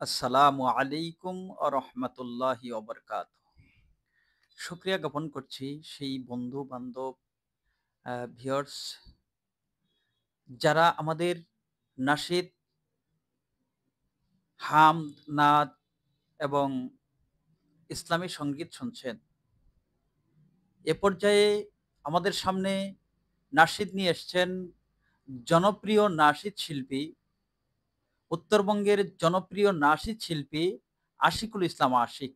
আসসালামু আলাইকুম রহমতুল্লাহি ওবরকাত। শুক্রিয়া জ্ঞাপন করছি সেই বন্ধু বান্ধব ভিউয়ার্স যারা আমাদের নাশিদ, হামদ, নাত এবং ইসলামী সঙ্গীত শুনছেন। এ পর্যায়ে আমাদের সামনে নাশিদ নিয়ে এসছেন জনপ্রিয় নাশিদ শিল্পী, উত্তরবঙ্গের জনপ্রিয় নাশিদ শিল্পী আশিকুল ইসলাম আশিক।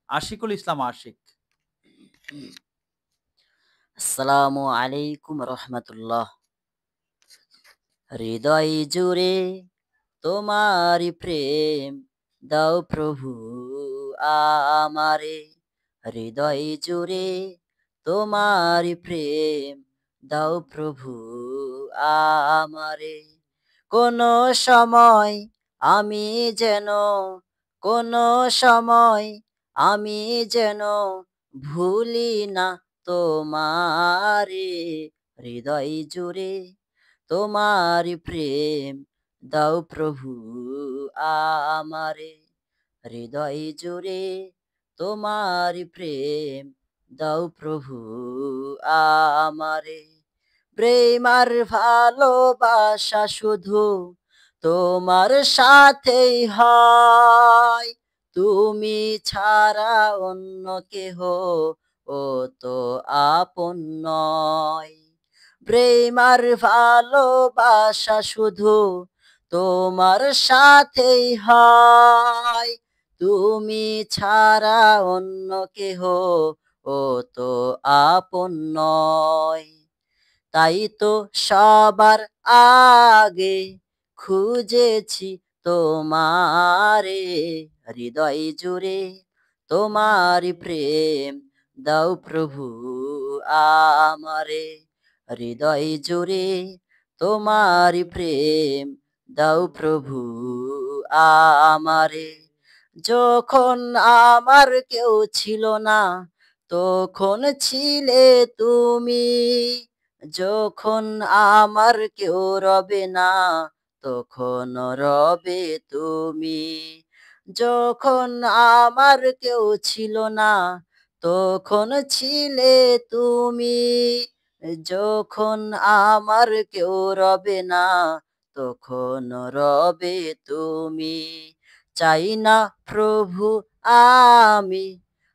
আশিকুল ইসলাম আশিক। আসসালামু আলাইকুম রহমতুল্লাহ। হৃদয় জুড়ে তোমারি প্রেম দাও প্রভু আমারে। হৃদয় জুড়ে তোমারি প্রেম দাও প্রভু আমারে। কোন সময় আমি যেন কোন সময় আমি যেন ভুলি না তোমারে। হৃদয় জুড়ে তোমারি প্রেম দাও প্রভু আমারে। হৃদয় জুড়ে তোমারি প্রেম দাও প্রভু আমারে। প্রেম আর ভালোবাসা শুধু তোমার সাথেই হয়, তুমি ছাড়া অন্য কেহ ও তো আপন নয়। প্রেম আর ভালোবাসা শুধু তোমার সাথেই হয়, তুমি ছাড়া অন্য কেহ ও তো আপন নয়। তাই তো সবার আগে খুঁজেছি তোমারে। হৃদয় জুড়ে তোমারি প্রেম দাও প্রভু আমারে। হৃদয় জুড়ে তোমারি প্রেম দাও প্রভু আমারে। যখন আমার কেউ ছিল না তখন ছিলে তুমি, যখন আমার কেউ রবে না তখন রবে তুমি। যখন আমার কেউ ছিল না তখন ছিলে তুমি, যখন আমার কেউ রবে না তখন রবে তুমি। চাই না প্রভু আমি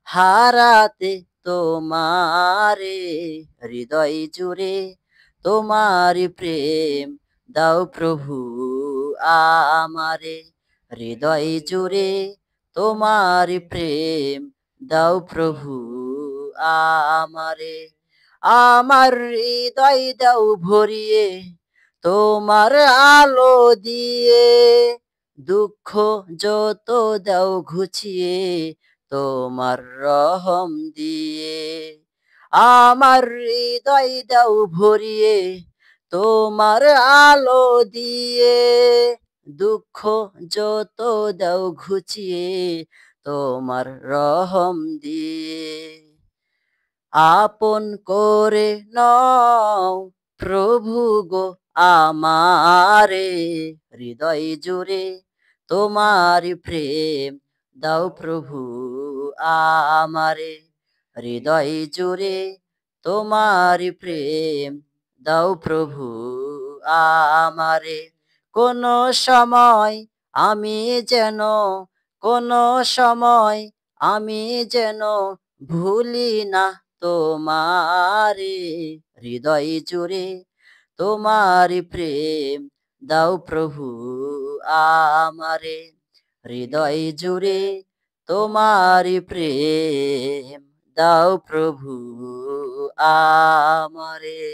হারাতে তোমারে। হৃদয় জুড়ে তোমারি প্রেম দাও প্রভু আমারে। হৃদয় জুড়ে তোমারি প্রেম দাও প্রভু আমারে। আমার হৃদয় দাও ভরিয়ে তোমার আলো দিয়ে, দুঃখ যত দাও ঘুচিয়ে তোমার রহম দিয়ে। আমার হৃদয় দাও ভরিয়ে তোমার আলো দিয়ে, দুঃখ যত দাও ঘুচিয়ে তোমার রহম দিয়ে। আপন করে নাও প্রভু গো আমারে। হৃদয় জুড়ে তোমারি প্রেম দাও প্রভু আমারে। হৃদয় জুড়ে তোমারি প্রেম দাও প্রভু আমারে। কোন সময় আমি যেন কোন সময় আমি যেন ভুলি না তোমারে। হৃদয় জুড়ে তোমারি প্রেম দাও প্রভু আমারে। হৃদয় জুড়ে তোমারি প্রেম দাও প্রভু আমারে।